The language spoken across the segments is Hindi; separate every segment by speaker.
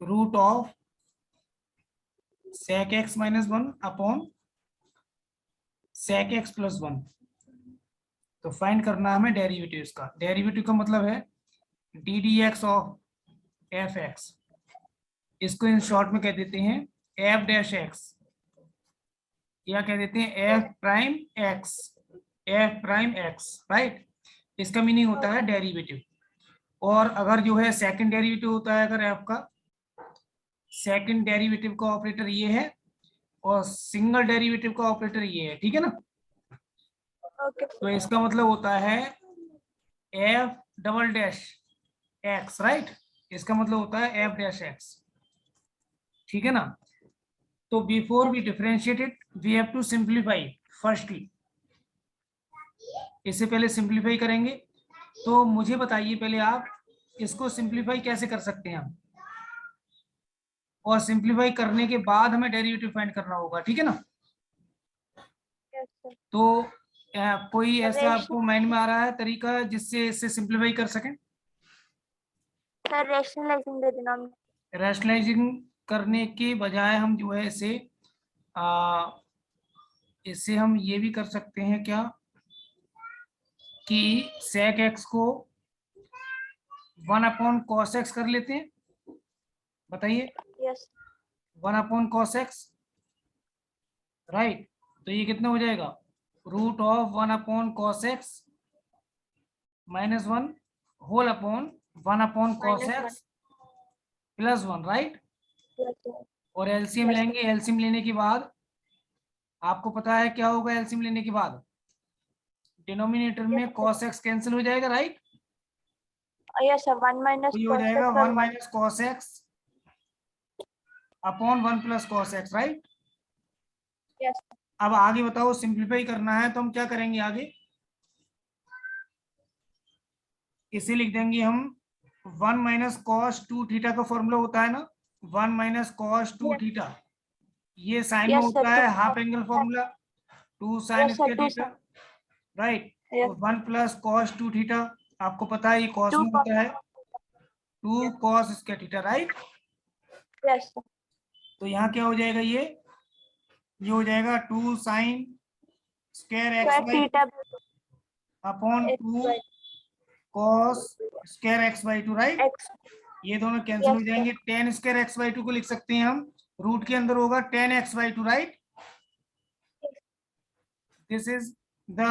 Speaker 1: Root of sec x minus 1 upon sec x plus 1। तो फाइंड करना हमें डेरिवेटिव का। डेरिवेटिव का मतलब है D D X of F x. इसको इन शॉर्ट में कह देते हैं एफ डैश एक्स, या कह देते हैं F prime x. F prime x, right. इसका मीनिंग होता है डेरिवेटिव। और अगर जो है सेकंड डेरिवेटिव होता है अगर एफ का, सेकंड डेरिवेटिव का ऑपरेटर ये है और सिंगल डेरिवेटिव का ऑपरेटर ये है, ठीक है ना। तो इसका मतलब होता है F double dash x, right. इसका मतलब होता है एफ डैश एक्स, ठीक है ना। तो before we differentiate it we have to simplify firstly. इससे पहले सिंप्लीफाई करेंगे, तो मुझे बताइए पहले आप इसको सिंप्लीफाई कैसे कर सकते हैं हम, और सिंप्लीफाई करने के बाद हमें डेरिवेटिव फाइंड करना होगा, ठीक है ना। तो कोई ऐसा आपको माइंड में आ रहा है तरीका जिससे इससे सिंप्लीफाई कर सकें?
Speaker 2: Sir rationalising the denominator.
Speaker 1: Rationalising करने के बजाय हम जो है इससे हम ये भी कर सकते हैं क्या कि sec x को 1 अपॉन cos x कर लेते हैं। बताइए।
Speaker 2: Yes
Speaker 1: 1 upon cos x, right. तो ये कितना हो जाएगा, root of 1 upon cos x minus 1 whole upon 1 upon cos x plus 1, right. और एलसीएम लेंगे। एलसीएम लेने के बाद आपको पता है क्या होगा, एलसीएम लेने के बाद डिनोमिनेटर में cos x कैंसिल हो जाएगा, राइट।
Speaker 2: यस सर 1 माइनस
Speaker 1: तो ये हो जाएगा 1 minus cos x upon 1 plus cos x, right.
Speaker 2: Yes
Speaker 1: अब आगे बताओ, सिंप्लीफाई करना है तो हम क्या करेंगे आगे, इसे लिख देंगे हम 1 माइनस कॉस 2 थीटा का फॉर्मूला होता है ना, 1 माइनस कॉस 2 थीटा। ये साइन में होता है half angle formula, 2 sine square theta, right. तो 1 प्लस कॉस 2 थीटा, आपको पता है ये कॉस में होता है, 2 cos square theta, right.
Speaker 2: Yes
Speaker 1: तो यहाँ क्या हो जाएगा, ये हो जाएगा 2 sine square X by upon 2 cos square X by 2, right. ये दोनों कैंसिल हो जाएंगे। टेन स्क्वायर एक्स बाई 2 को लिख सकते हैं हम, रूट के अंदर होगा ten X by 2, right. This is the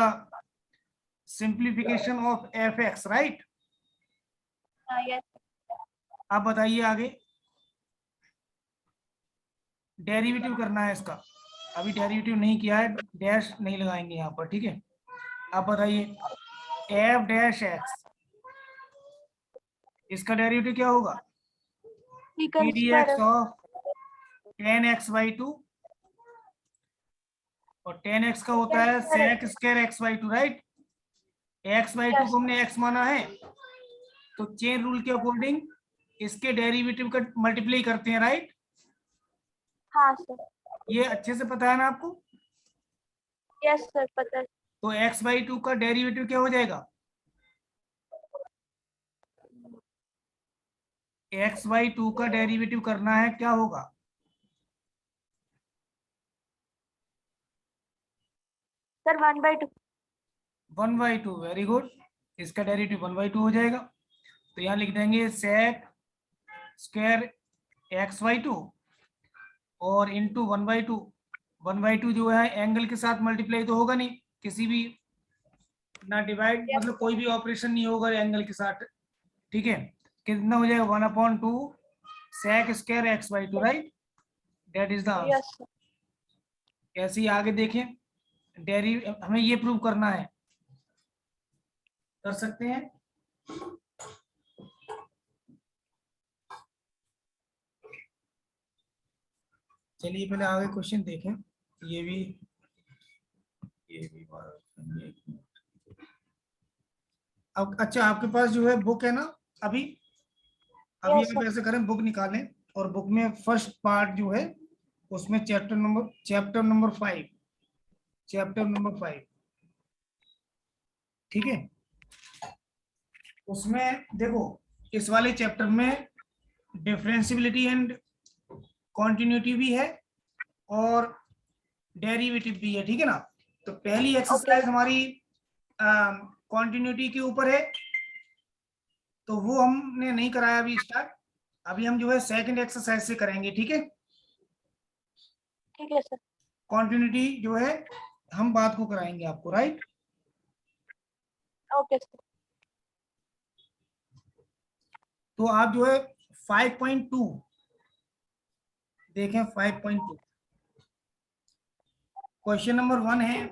Speaker 1: simplification of F x, right. अब बताइए आगे, डेरिवेटिव करना है इसका। अभी डेरिवेटिव नहीं किया है, डैश नहीं लगाएंगे यहाँ पर, ठीक है। अब बताइए एफ डैश एक्स, इसका डेरिवेटिव क्या होगा, D D X of tan X by 2, और टेन एक्स का होता है sec square X by 2, right. X by 2 को हमने एक्स माना है, तो चेन रूल के अकॉर्डिंग इसके डेरिवेटिव का मल्टीप्लाई करते हैं, राइट।
Speaker 2: हाँ सर
Speaker 1: ये अच्छे से पता है ना आपको।
Speaker 2: यस सर पता है।
Speaker 1: तो एक्स बाई 2 का डेरिवेटिव क्या हो जाएगा, एक्स बाई 2 का डेरिवेटिव करना है, क्या होगा,
Speaker 2: सर 1/2
Speaker 1: 1/2। वेरी गुड, इसका डेरिवेटिव 1/2 हो जाएगा। तो यहाँ लिख देंगे सेक स्क्वायर एक्स बाई 2 और इंटू 1/2। 1/2 जो है एंगल के साथ मल्टीप्लाई तो होगा नहीं, किसी भी ना डिवाइड, मतलब कोई भी ऑपरेशन नहीं होगा एंगल के साथ, ठीक है। कितना हो जाएगा, 1/2 sec square X by 2, right. That is the answer.
Speaker 2: Yes
Speaker 1: कैसे ही आगे देखें, हमें ये प्रूव करना है, कर सकते हैं। चलिए पहले आगे क्वेश्चन देखें। ये भी अब अच्छा, आपके पास जो है बुक है ना, अभी अभी आप ऐसे करें, बुक निकालें और बुक में फर्स्ट पार्ट जो है उसमें चैप्टर नंबर 5, ठीक है। उसमें देखो, इस वाले चैप्टर में डिफरेंशियबिलिटी एंड कॉन्टिन्यूटी भी है और डेरिवेटिव भी है, ठीक है ना। तो पहली एक्सरसाइज
Speaker 2: sir.
Speaker 1: हमारी कॉन्टिन्यूटी के ऊपर है, तो वो हमने नहीं कराया अभी स्टार्ट। अभी हम जो है सेकंड एक्सरसाइज से करेंगे, ठीक है।
Speaker 2: ठीक है सर।
Speaker 1: कॉन्टिन्यूटी जो है हम बात को कराएंगे आपको, राइट।
Speaker 2: Okay sir.
Speaker 1: तो आप जो है 5.2 देखें, 5.2 क्वेश्चन नंबर 1 है।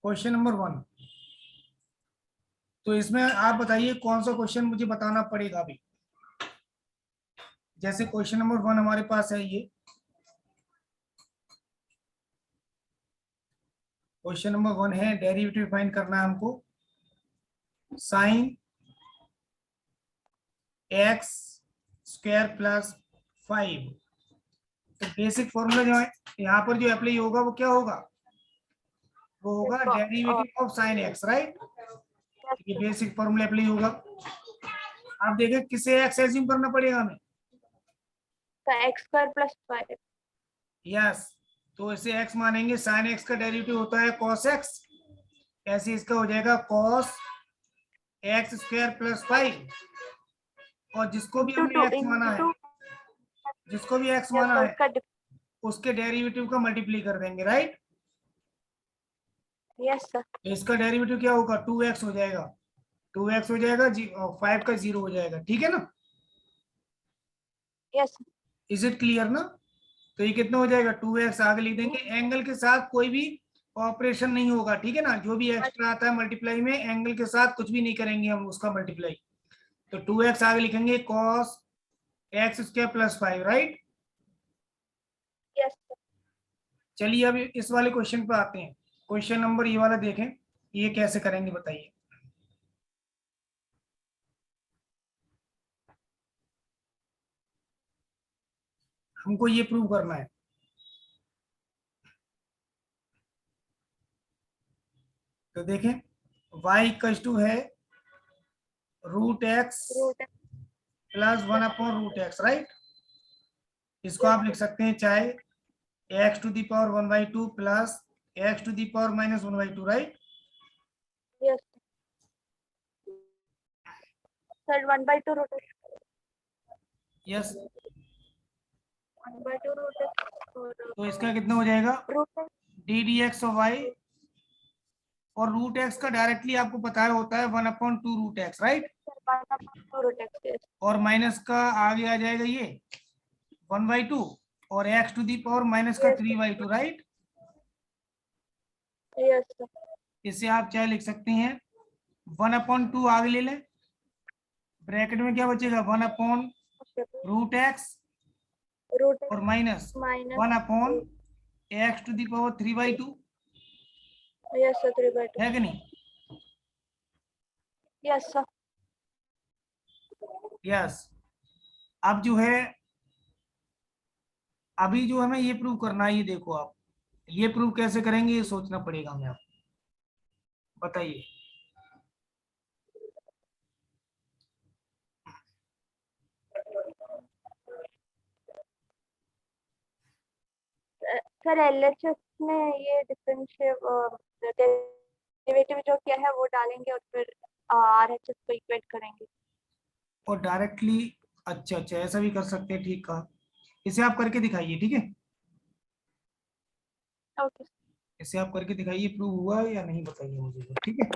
Speaker 1: क्वेश्चन नंबर 1, तो इसमें आप बताइए कौन सा क्वेश्चन मुझे बताना पड़ेगा अभी। जैसे क्वेश्चन नंबर 1 हमारे पास है, ये क्वेश्चन नंबर 1 है, डेरिवेटिव फाइंड करना है हमको। Sine x square plus 5। तो बेसिक फॉर्मूला जो है यहाँ पर जो अप्लाई होगा वो क्या होगा, वो होगा derivative of sine x, right. ये बेसिक फॉर्मूला अप्लाई होगा। आप देखें किसे एक्स एज्यूम करना पड़ेगा हमें।
Speaker 2: X square plus 5।
Speaker 1: यस, तो इसे एक्स मानेंगे। साइन एक्स का डेरिवेटिव होता है कॉस एक्स, ऐसे इसका हो जाएगा कॉस एक्स स्क्वायर प्लस 5। और जिसको भी हमने एक्स माना है, जिसको भी एक्स माना है उसके डेरिवेटिव का मल्टीप्लाई कर देंगे, राइट।
Speaker 2: Yes sir.
Speaker 1: इसका डेरिवेटिव क्या होगा, 2x हो जाएगा। 2x हो जाएगा, 5 का 0 हो जाएगा, ठीक है ना।
Speaker 2: यस।
Speaker 1: इज इट क्लियर ना। तो ये कितना हो जाएगा, 2x आगे लिख देंगे। एंगल के साथ कोई भी ऑपरेशन नहीं होगा, ठीक है ना। जो भी एक्स्ट्रा आता है मल्टीप्लाई में, एंगल के साथ कुछ भी नहीं करेंगे हम उसका मल्टीप्लाई। तो 2x आगे लिखेंगे cos x square plus 5, right.
Speaker 2: Yes.
Speaker 1: चलिए अब इस वाले क्वेश्चन पे आते हैं। क्वेश्चन नंबर ये वाला देखें, ये कैसे करेंगे बताइए। हमको ये प्रूव करना है। तो देखें y इक्वल्स टू है root X plus 1/√x, right. इसको आप लिख सकते हैं चाहे x to the power 1/2 plus x to the power minus 1/2, right.
Speaker 2: Yes sir. 1/2 root
Speaker 1: yes,
Speaker 2: 1/2 root
Speaker 1: तो इसका कितना हो जाएगा,
Speaker 2: root
Speaker 1: D D X of Y. और रूट एक्स का डायरेक्टली आपको पता है होता है 1/2√x, राइट।
Speaker 2: 1/2 root X.
Speaker 1: और माइनस का आगे आ जाएगा ये 1/2 और x to the power minus का 3/2, राइट।
Speaker 2: Yes sir.
Speaker 1: इसे आप चाहे लिख सकते हैं 1/2 आगे ले लें, ब्रैकेट में क्या बचेगा 1/√x
Speaker 2: रूट
Speaker 1: और minus
Speaker 2: minus
Speaker 1: 1/x to the power 3/2,
Speaker 2: yes sir. 3/2
Speaker 1: है कि नहीं।
Speaker 2: Yes sir.
Speaker 1: यस, अब जो है अभी जो हमें ये प्रूव करना है, ये देखो आप ये प्रूव कैसे करेंगे, ये सोचना पड़ेगा हमें। आप बताइए।
Speaker 2: सर एलएचएस में ये डेरिवेटिव जो किया है वो डालेंगे और फिर आरएचएस को इक्वेट करेंगे।
Speaker 1: और डायरेक्टली, अच्छा अच्छा ऐसा भी कर सकते हैं, ठीक कहा। इसे आप करके दिखाइए, ठीक है।
Speaker 2: ओके।
Speaker 1: इसे आप करके दिखाइए प्रूव हुआ या नहीं, बताइए मुझे, ठीक है।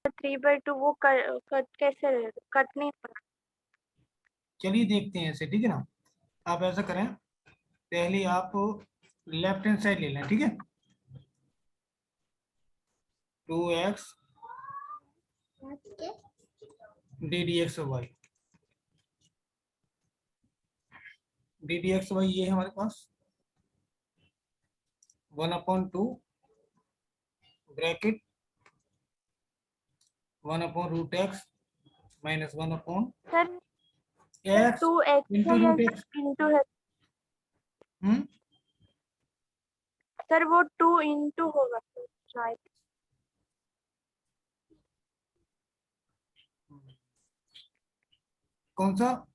Speaker 2: तो 3/2 वो कट कैसे कट नहीं होना।
Speaker 1: चलिए देखते हैं ऐसे, ठीक है ना। आप ऐसा करें, पहले आप लेफ्ट हैंड साइड ले लें, ठीक है। 2x D D X Y, D D X Y ये है हमारे पास 1/2 bracket 1/√x minus 1/x
Speaker 2: sir 2x
Speaker 1: into
Speaker 2: है या
Speaker 1: रूट एक्स।
Speaker 2: इंटू है? सर वो 2 इंटू होगा सर शायद।
Speaker 1: कौन सा?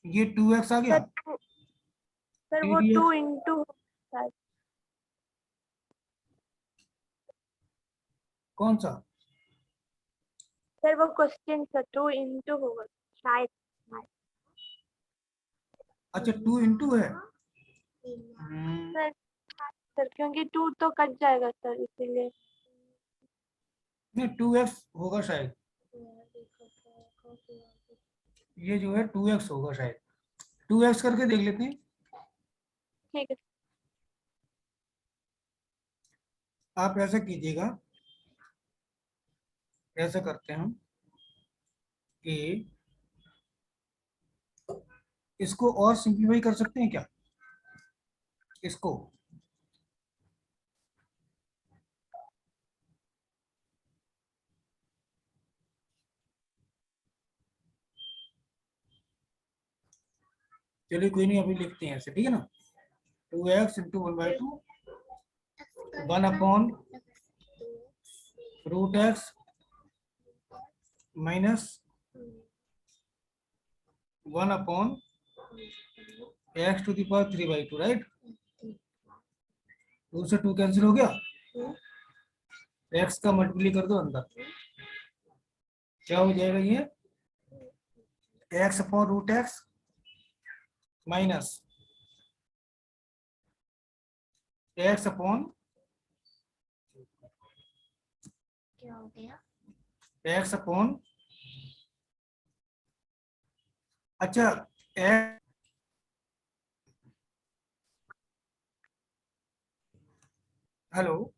Speaker 1: ये 2x आ गया।
Speaker 2: सर वो 2 इंटू शायद।
Speaker 1: कौन सा?
Speaker 2: सर वो क्वेश्चन सर 2 इंटू होगा शायद।
Speaker 1: अच्छा 2 इंटू है।
Speaker 2: सर सर क्योंकि 2 तो कट जाएगा सर इसीलिए।
Speaker 1: नहीं 2x होगा शायद, ये जो है 2x होगा शायद, 2x करके देख लेते हैं।
Speaker 2: ठीक है।
Speaker 1: आप ऐसा कीजिएगा, ऐसा करते हैं हम कि इसको और सिंप्लीफाई कर सकते हैं क्या इसको? चलिए कोई नहीं, अभी लिखते हैं ऐसे, ठीक है ना। 2x into 1/2 1/√x minus 1/x⁻³ right. 2 से 2 कैंसिल हो गया, x का मल्टीप्लाई कर दो अंदर, क्या हो जाएगा ये x/√x माइनस x/,
Speaker 3: क्या हो गया?
Speaker 1: x/, अच्छा x, हेलो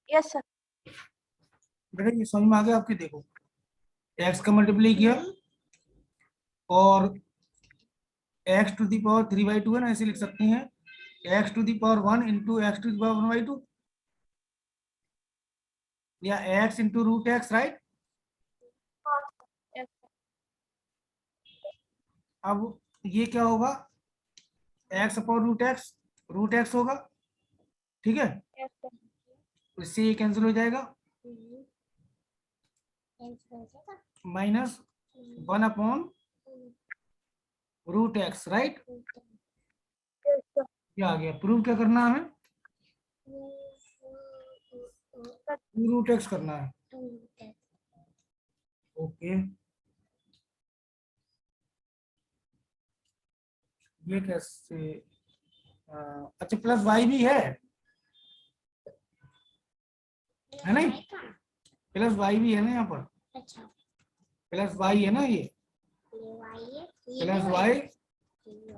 Speaker 2: यस सर।
Speaker 1: बेटा ये समझ में आ गया आपके? देखो x का मल्टीप्लाई किया और x⁻³ है ना, ऐसे लिख सकते हैं x⁻1 इंटू x⁻1/2 या x इंटू √x राइट।
Speaker 2: हाँ यस
Speaker 1: अब ये क्या होगा, x/√x होगा, ठीक है।
Speaker 2: Yes sir.
Speaker 1: इससे ये कैंसिल हो जाएगा, minus 1/√x right.
Speaker 2: Yes sir.
Speaker 1: ये आ गया। प्रूव क्या करना है हमें? √x करना है। ओके ये कैसे, अच्छा प्लस y भी है नहीं? प्लस y भी है ना यहाँ पर,
Speaker 3: अच्छा
Speaker 1: प्लस y है ना, ये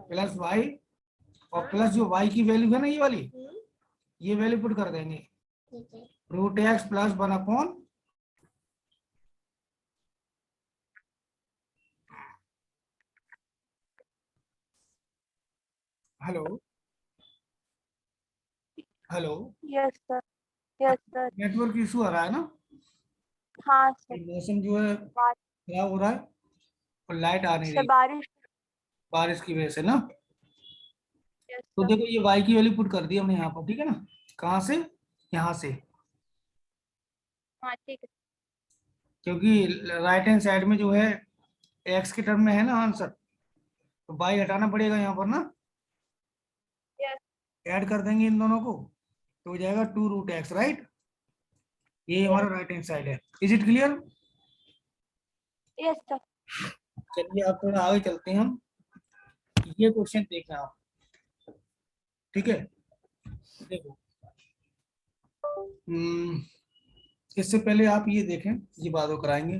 Speaker 1: प्लस y और प्लस जो y की वैल्यू है ना ये वाली, ये वैल्यू पुट कर देंगे √x plus 1/, hello hello
Speaker 2: yes sir. Yes sir.
Speaker 1: Network issue आ रहा है ना,
Speaker 2: हाँ सर।
Speaker 1: मौसम जो है
Speaker 2: बात
Speaker 1: खराब हो रहा है और लाइट आ नहीं
Speaker 2: से
Speaker 1: रही
Speaker 2: बारिश।
Speaker 1: बारिश की वजह से ना।
Speaker 2: यस
Speaker 1: तो
Speaker 2: सर।
Speaker 1: देखो ये y की वैल्यू पुट कर दी हमने यहाँ पर, ठीक है ना। कहाँ से? यहाँ से,
Speaker 2: हाँ ठीक है।
Speaker 1: क्योंकि राइट हैंड साइड में जो है x के टर्म में है ना आंसर, तो y हटाना पड़ेगा यहाँ पर ना,
Speaker 2: यस
Speaker 1: ऐड कर देंगे इन दोनों को तो हो जाएगा 2√x राइट। ये हमारा राइट हैंड साइड है। Is it clear?
Speaker 2: Yes sir.
Speaker 1: चलिए अब थोड़ा आगे चलते हैं हम, ये क्वेश्चन देखना आप, ठीक है। देखो इससे पहले आप ये देखें, ये बात वो कराएंगे।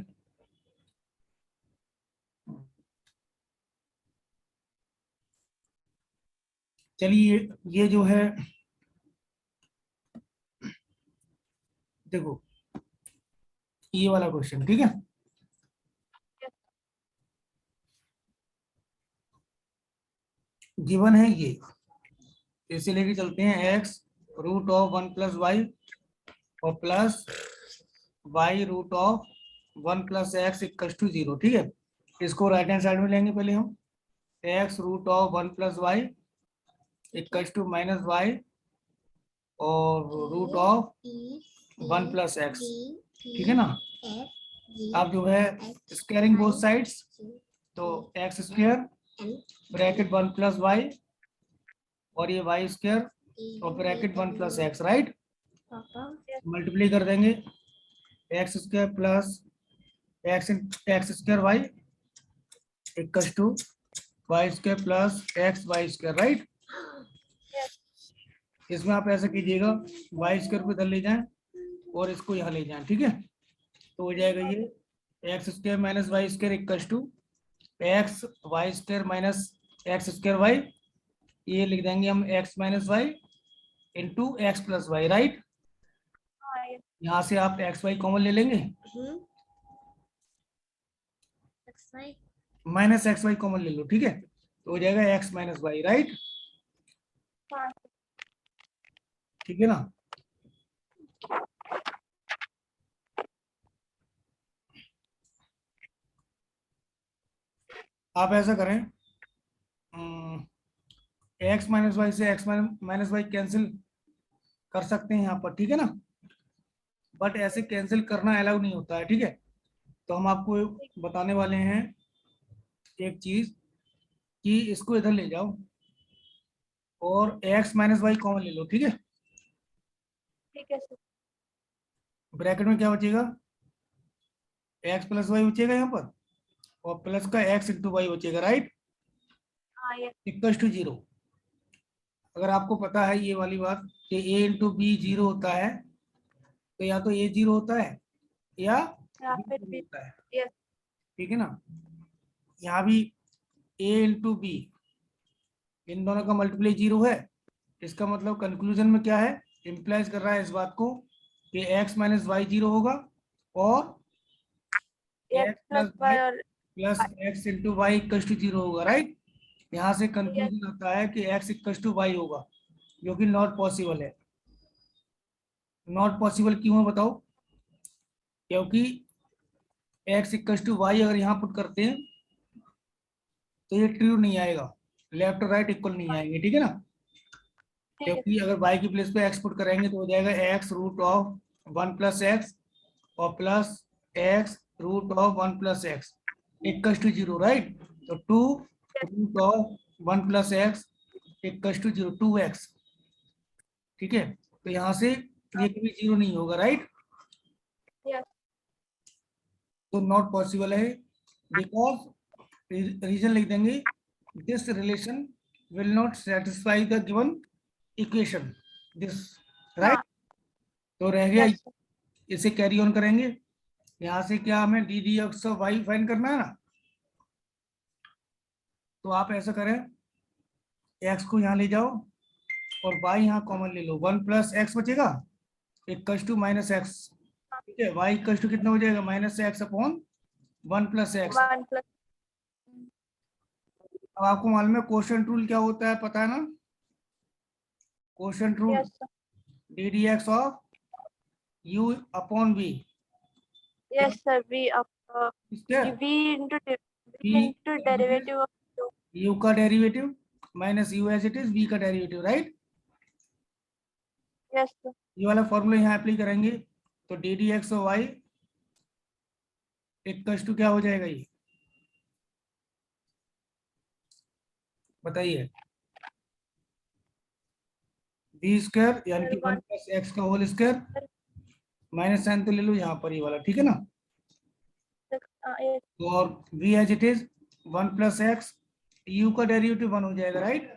Speaker 1: चलिए ये जो है, देखो ये वाला क्वेश्चन, ठीक है। गिवन है ये, इसे लेके चलते हैं x root of 1 plus Y और plus y root of 1 plus x equal to 0, ठीक है। इसको राइट हैंड साइड में लेंगे पहले हम, x root of 1 plus Y equal to minus Y और रूट ऑफ 1 प्लस एक्स, ठीक है ना। आप जो है स्क्वायरिंग बोथ साइड्स, तो X square bracket 1 plus Y और ये वाई स्क्वायर और bracket 1 plus X, right. Multiply कर देंगे X square plus X square Y equal to Y square plus X Y square, right. इसमें आप ऐसा कीजिएगा, वाई स्क्वायर को इधर ले जाएं और इसको यहाँ ले जाएं, ठीक है। तो हो जाएगा ये X square minus Y square equal to X Y square minus x square Y, ये लिख देंगे हम X minus Y into X plus Y, right. यहाँ से आप एक्स वाई कॉमन ले लेंगे, माइनस एक्स वाई कॉमन ले लो, ठीक है। तो हो जाएगा एक्स माइनस वाई, राइट, ठीक है ना। आप ऐसा करें, एक्स माइनस वाई से एक्स माइनस वाई कैंसिल कर सकते हैं यहाँ पर, ठीक है ना। बट ऐसे कैंसिल करना अलाउ नहीं होता है, ठीक है। तो हम आपको बताने वाले हैं एक चीज कि इसको इधर ले जाओ और एक्स माइनस वाई कॉमन ले लो, ठीक है।
Speaker 2: ठीक है सर।
Speaker 1: ब्रैकेट में क्या बचेगा, एक्स प्लस वाई बचेगा यहाँ पर और प्लस का एक्स इंटू वाई बचेगा, राइट, इक्वल टू 0। अगर आपको पता है ये वाली बात कि a इंटू बी 0 होता है, तो या तो a 0 होता है या b 0 होता है, ठीक है ना। यहाँ भी a इंटू बी, इन दोनों का मल्टीप्लाई 0 है। इसका मतलब कंक्लूजन में क्या है, इंप्लाइज कर रहा है इस बात को कि x माइनस वाई 0 होगा और x plus Y plus X into Y equal to 0 होगा, राइट। यहाँ से कंक्लूजन आता है कि x इक्वल टू वाई होगा, जो कि नॉट पॉसिबल है। नॉट पॉसिबल क्यों है बताओ, क्योंकि x इक्वल टू वाई अगर यहाँ पुट करते हैं तो ये ट्रू नहीं आएगा, लेफ्ट और राइट इक्वल नहीं आएंगे, ठीक है ना। क्योंकि अगर y की प्लेस पे x पुट करेंगे तो हो जाएगा x root of 1 plus x और plus x root of 1 plus x equal to 0, right. तो 2 root of 1 plus x equal to 0, 2x, ठीक है। तो यहाँ से ये कभी 0 नहीं होगा, राइट। तो नॉट पॉसिबल है, बिकॉज रीजन लिख देंगे, this relation will not satisfy the given equation, this, right. तो रह गया, इसे कैरी ऑन करेंगे। यहाँ से क्या हमें D D X of Y find करना है ना, तो आप ऐसा करें, एक्स को यहाँ ले जाओ और वाई यहाँ कॉमन ले लो, 1 प्लस एक्स बचेगा इक्वल टू माइनस एक्स, ठीक है। वाई इक्वल टू कितना हो जाएगा, minus x upon 1 plus x. अब आपको मालूम है क्वोशिएंट रूल क्या होता है, पता है ना, quotient rule D D X of u upon v,
Speaker 2: yes sir, v into derivative of
Speaker 1: u का derivative minus u as it is v का डेरिवेटिव, राइट।
Speaker 2: Yes sir.
Speaker 1: ये वाला फॉर्मूला यहाँ अप्लाई करेंगे तो D D X of Y equal to क्या हो जाएगा, ये बताइए, बी स्क्वायर यानी कि 1 प्लस एक्स का होल स्क्वायर, माइनस साइन तो ले लो यहाँ पर ये वाला, ठीक है ना। और v as it is 1 plus X, u का डेरिवेटिव 1 हो जाएगा, right.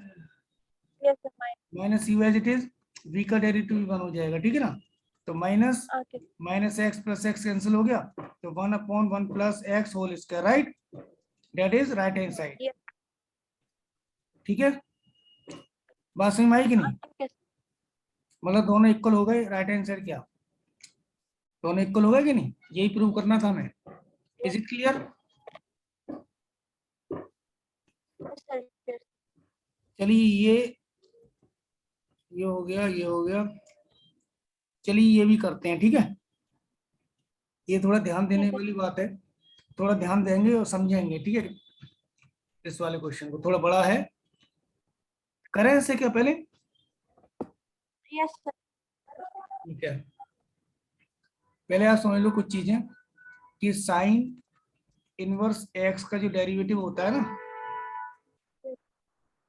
Speaker 1: Minus u as it is v का डेरिवेटिव 1 हो जाएगा, ठीक है ना। तो minus X plus X cancel हो गया, तो 1 upon 1 plus X whole square, right, that is right hand side, ठीक है। बात समझ में आई कि नहीं, मतलब दोनों इक्वल हो गए, राइट हैंड साइड क्या, दोनों इक्वल होगा कि नहीं, यही प्रूव करना था हमें। Is it clear?
Speaker 2: yes sir, yes.
Speaker 1: चलिए ये हो गया, ये हो गया। चलिए ये भी करते हैं, ठीक है। ये थोड़ा ध्यान देने
Speaker 2: ठीक है
Speaker 1: वाली बात है, थोड़ा ध्यान देंगे और समझेंगे, ठीक है। इस वाले क्वेश्चन को थोड़ा बड़ा है, करें इससे क्या पहले?
Speaker 2: yes sir.
Speaker 1: ठीक है, पहले आप समझ लो कुछ चीजें कि साइन इनवर्स एक्स का जो डेरिवेटिव होता है ना,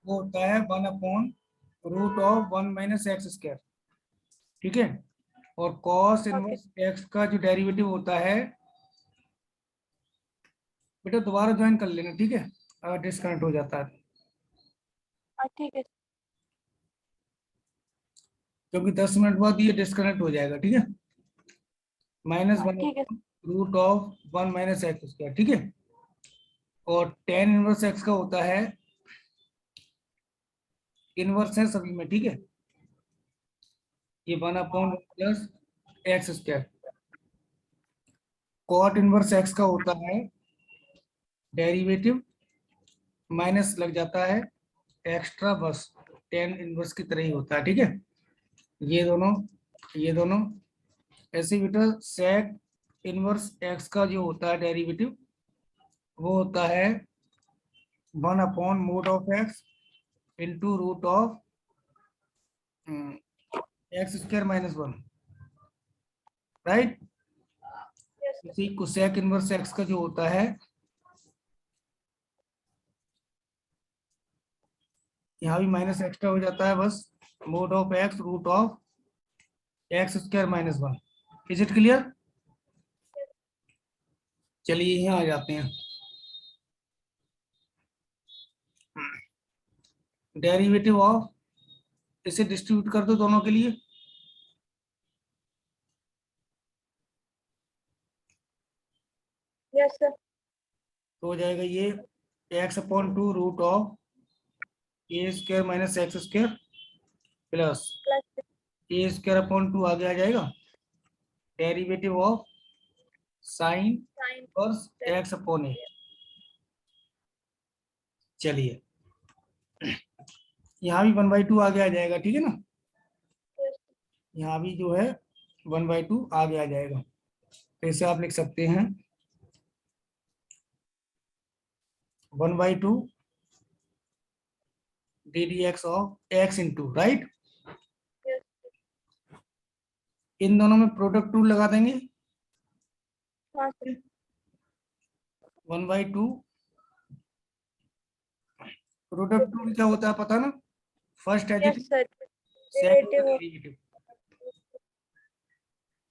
Speaker 1: वो होता है 1/√(1 - x²), ठीक है। और कॉस
Speaker 2: Okay.
Speaker 1: इनवर्स एक्स का जो डेरिवेटिव होता है, बेटा दोबारा ज्वाइन कर लेना, ठीक है, अगर डिस्कनेक्ट हो जाता है,
Speaker 2: ठीक है
Speaker 1: क्योंकि 10 मिनट बाद ये डिस्कनेक्ट हो जाएगा, ठीक है।
Speaker 2: ठीक है
Speaker 1: -1/√(1 - x²), ठीक है। और tan इनवर्स एक्स का होता है, इनवर्स है सभी में, ठीक है, ये 1/(1 + x²). कॉट इनवर्स एक्स का होता है डेरिवेटिव, माइनस लग जाता है एक्स्ट्रा, बस tan इनवर्स की तरह ही होता है, ठीक है। ये दोनों ऐसे बेटा sec इनवर्स एक्स का जो होता है डेरिवेटिव, वो होता है 1/(mod(x) into (√(x²-1), right.
Speaker 2: yes sir.
Speaker 1: इसी को sec इनवर्स एक्स का जो होता है, यहाँ भी माइनस एक्स्ट्रा हो जाता है, बस (mod(x) (√(x²-1). Is it clear? चलिए यहाँ आ जाते हैं, डेरिवेटिव ऑफ, इसे डिस्ट्रीब्यूट कर दो दोनों के लिए,
Speaker 2: yes sir.
Speaker 1: तो हो जाएगा ये x/(2)√(a²-x² प्लस
Speaker 2: Plus
Speaker 1: a²/2 आगे आ जाएगा, derivative of sine
Speaker 2: sign
Speaker 1: inverse x/a। चलिए यहाँ भी 1/2 आगे आ जाएगा, ठीक है ना,
Speaker 2: yes
Speaker 1: यहाँ भी जो है 1/2 आगे आ जाएगा, तो इसे आप लिख सकते हैं 1/2 ddx of x into, right.
Speaker 2: yes
Speaker 1: इन दोनों में प्रोडक्ट रूल लगा देंगे,
Speaker 2: हाँ sir.
Speaker 1: 1/2 प्रोडक्ट रूल क्या होता है पता ना, first
Speaker 2: yes
Speaker 1: additive
Speaker 2: sir.
Speaker 1: Second
Speaker 2: Derivative of
Speaker 1: derivative,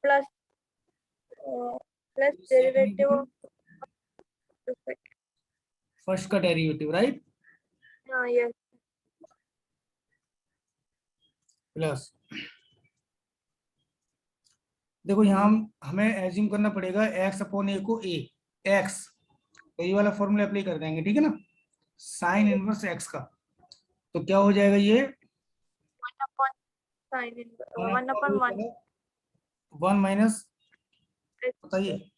Speaker 2: plus plus derivative of
Speaker 1: first का डेरिवेटिव, राइट,
Speaker 2: yes
Speaker 1: प्लस देखो यहाँ हमें एज्यूम करना पड़ेगा x/a को a x, तो ये वाला फॉर्मूला अप्लाई कर देंगे, ठीक है ना, साइन इनवर्स x का, तो क्या हो जाएगा ये
Speaker 2: 1/sin 1/1
Speaker 1: 1 माइनस, बताइए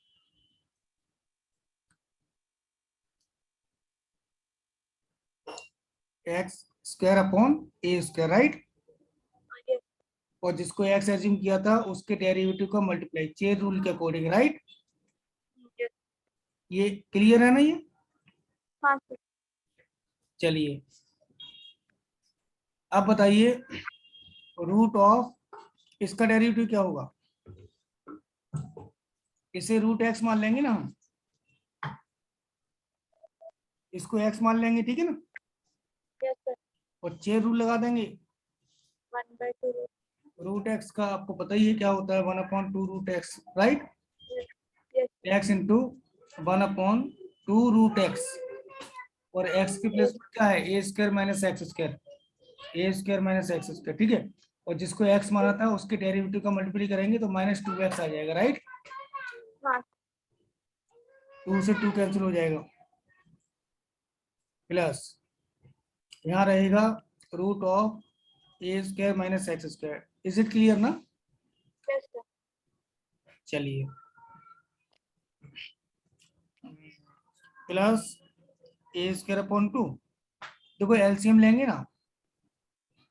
Speaker 1: x²/a², राइट।
Speaker 2: yes
Speaker 1: और जिसको x एज्यूम किया था उसके डेरिवेटिव का मल्टीप्लाई चेन रूल के अकॉर्डिंग, राइट।
Speaker 2: yes
Speaker 1: ये क्लियर है ना ये?
Speaker 2: हाँ sir.
Speaker 1: चलिए अब बताइए रूट ऑफ इसका डेरिवेटिव क्या होगा, इसे √x मान लेंगे ना हम, इसको x मान लेंगे, ठीक है ना,
Speaker 2: yes sir.
Speaker 1: और चेन रूल लगा देंगे।
Speaker 2: 1/2
Speaker 1: √x का आपको पता ही है क्या होता है, 1/2√x, right.
Speaker 2: yes
Speaker 1: x into 1/2√x, और x की प्लेस पर क्या है, a² - x², ठीक है। और जिसको x माना था उसके डेरिवेटिव का मल्टीप्लाई करेंगे तो -2x आ जाएगा, राइट।
Speaker 2: हाँ
Speaker 1: 2 से 2 कैंसिल हो जाएगा, प्लस यहाँ रहेगा √(a² - x²। Is it clear ना?
Speaker 2: yes sir.
Speaker 1: चलिए प्लस ए स्क्वायर अपॉन 2। देखो एलसीएम लेंगे ना,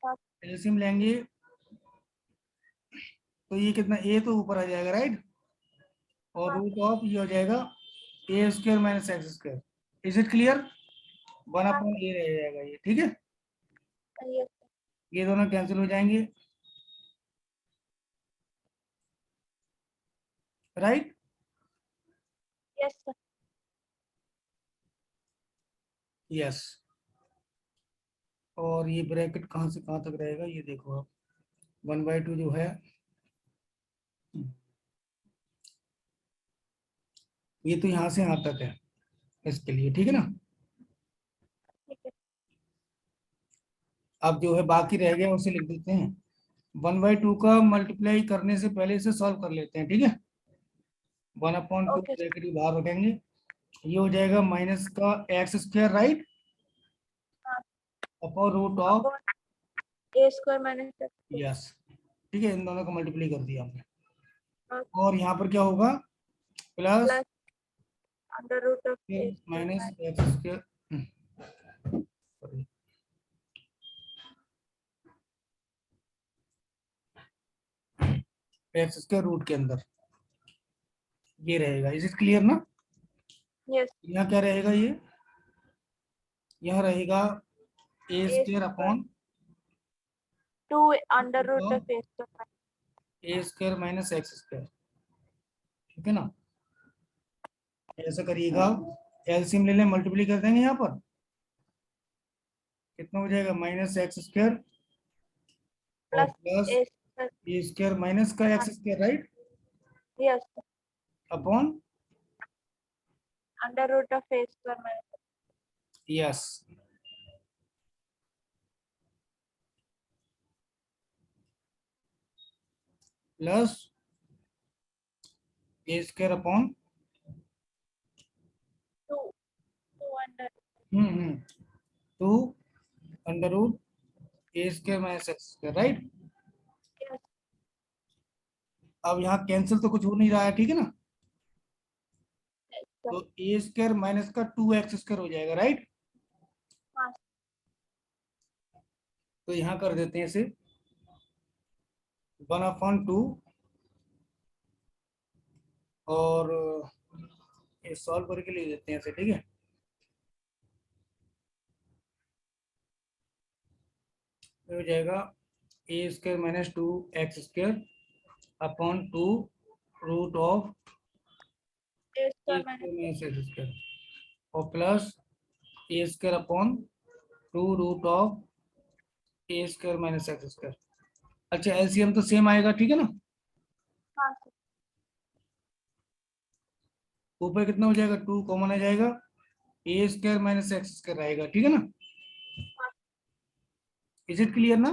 Speaker 2: हाँ।
Speaker 1: एलसीएम लेंगे तो ये कितना, ए तो ऊपर आ जाएगा राइट, और
Speaker 2: हाँ।
Speaker 1: रूट ऑफ ये हो जाएगा a square minus x square. Is it clear? One
Speaker 2: हाँ।
Speaker 1: अपॉन ए रह जाएगा ये, ठीक है।
Speaker 2: यस
Speaker 1: ये दोनों कैंसिल हो जाएंगे राइट।
Speaker 2: Yes sir.
Speaker 1: यस, और ये ब्रैकेट कहाँ से कहाँ तक रहेगा ये देखो आप, 1/2 जो है ये तो यहाँ से यहाँ तक है इसके लिए, ठीक है ना।
Speaker 2: ठीक है।
Speaker 1: अब जो है बाकी रह गया उसे लिख देते हैं। 1/2 का मल्टीप्लाई करने से पहले इसे सॉल्व कर लेते हैं, ठीक है। 1/2
Speaker 2: ओके सर।
Speaker 1: ब्रैकेट भी बाहर रखेंगे, ये हो जाएगा माइनस का एक्स स्क्वायर राइट,
Speaker 2: हाँ।
Speaker 1: Upon root of,
Speaker 2: upon a square minus x
Speaker 1: yes, ठीक है, इन दोनों को मल्टीप्लाई कर दिया हमने।
Speaker 2: स्क्वायर
Speaker 1: और यहाँ पर क्या होगा, plus
Speaker 2: plus under root of a square
Speaker 1: minus
Speaker 2: minus
Speaker 1: x square, x square root के अंदर ये रहेगा। इज इट क्लियर ना?
Speaker 2: यस
Speaker 1: यहाँ क्या रहेगा, ये यहाँ रहेगा a
Speaker 2: a
Speaker 1: square upon
Speaker 2: 2 under root of a square
Speaker 1: a square minus x square, ठीक है ना। ऐसा करिएगा, एलसीएम ले लें, मल्टीप्लाई कर देंगे, यहाँ पर कितना हो जाएगा, माइनस एक्स स्क्वायर और
Speaker 2: plus
Speaker 1: plus
Speaker 2: a square
Speaker 1: a square minus का x square right,
Speaker 2: yes
Speaker 1: upon,
Speaker 2: under root of a square minus
Speaker 1: yes, plus a square upon
Speaker 2: 2 under
Speaker 1: 2 under root a square minus x square right.
Speaker 2: Yes
Speaker 1: अब यहाँ कैंसिल तो कुछ हो नहीं रहा है, ठीक है ना,
Speaker 2: सर।
Speaker 1: तो ए स्क्वायर माइनस का 2x स्क्वायर हो जाएगा राइट।
Speaker 2: हाँ
Speaker 1: तो यहाँ कर देते हैं इसे 1/2 और ये सॉल्व करके ले देते हैं इसे, ठीक है। तो हो जाएगा a square minus 2x square upon 2 root of
Speaker 2: a
Speaker 1: a
Speaker 2: square
Speaker 1: square
Speaker 2: minus
Speaker 1: minus x square और plus a square upon 2 root of a square minus x square. अच्छा एलसीएम तो सेम आएगा, ठीक है ना।
Speaker 2: हाँ सर।
Speaker 1: ऊपर कितना हो जाएगा, 2 कॉमन आ जाएगा, a square minus x square आएगा, ठीक है ना। इज इट क्लियर ना?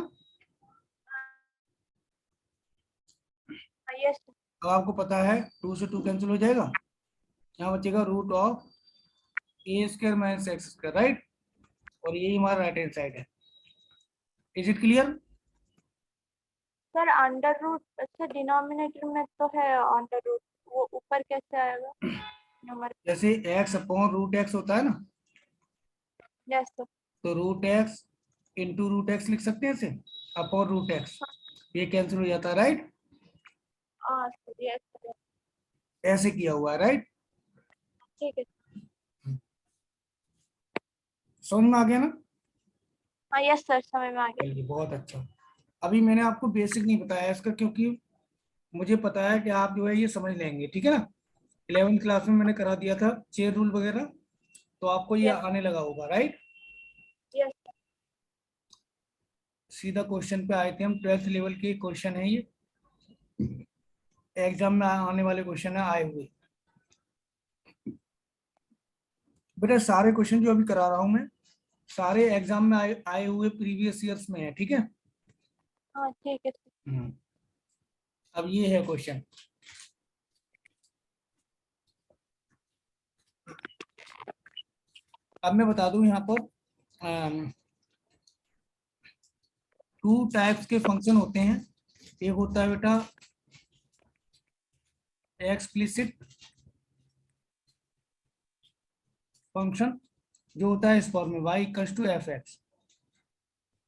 Speaker 2: यस
Speaker 1: अब आपको पता है 2 से 2 कैंसिल हो जाएगा, यहाँ बचेगा root of a square minus x square right, और यही हमारा राइट हैंड साइड है। Is it clear?
Speaker 2: Sir under root अच्छा डिनोमिनेटर में तो है अंडर रूट वो ऊपर कैसे आएगा नंबर
Speaker 1: जैसे एक्स अपॉन रूट एक्स होता है ना,
Speaker 2: यस सर
Speaker 1: तो root x into root x लिख सकते हैं इसे, अपॉन रूट एक्स, ये कैंसिल हो जाता है राइट,
Speaker 2: हाँ सर यस सर
Speaker 1: ऐसे किया हुआ है राइट।
Speaker 2: ठीक है
Speaker 1: समझ में आ गया ना?
Speaker 2: हाँ यस सर समझ में आ गया
Speaker 1: चलिए बहुत अच्छा। अभी मैंने आपको बेसिक नहीं बताया इसका, क्योंकि मुझे पता है कि आप जो है ये समझ लेंगे, ठीक है ना। 11th क्लास में मैंने करा दिया था चेयर रूल वगैरह, तो आपको ये
Speaker 2: यस
Speaker 1: आने लगा होगा राइट।
Speaker 2: यस
Speaker 1: सीधा क्वेश्चन पे आए थे हम, 12th लेवल के क्वेश्चन है ये, एग्जाम में आने वाले क्वेश्चन है आए हुए। बेटा सारे क्वेश्चन जो अभी करा रहा हूं मैं, सारे एग्जाम में आए हुए प्रीवियस ईयर्स में है, ठीक है।
Speaker 2: हाँ ठीक है सर
Speaker 1: अब ये है क्वेश्चन, अब मैं बता दूं यहाँ पर 2 टाइप्स के फंक्शन होते हैं। एक होता है बेटा एक्सप्लिसिट फंक्शन जो होता है इस फॉर्म में y equals to f x,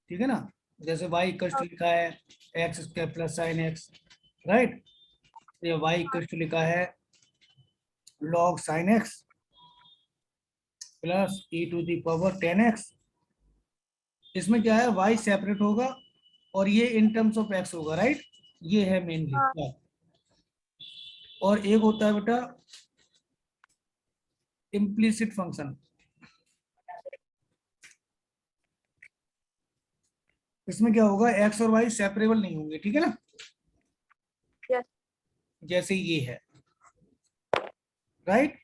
Speaker 1: ठीक है ना, जैसे y इक्वल्स टू लिखा है x square plus sine x, right, ये y इक्वल्स टू लिखा है log sine x plus e to the power 10x। इसमें क्या है, y सेपरेट होगा और ये इन टर्म्स ऑफ x होगा, राइट, ये है मेनली।
Speaker 2: हाँ।
Speaker 1: और एक होता है बेटा इम्प्लिसिट फंक्शन, इसमें क्या होगा, x और y सेपरेबल नहीं होंगे, ठीक है ना,
Speaker 2: यस।
Speaker 1: जैसे ये है, राइट।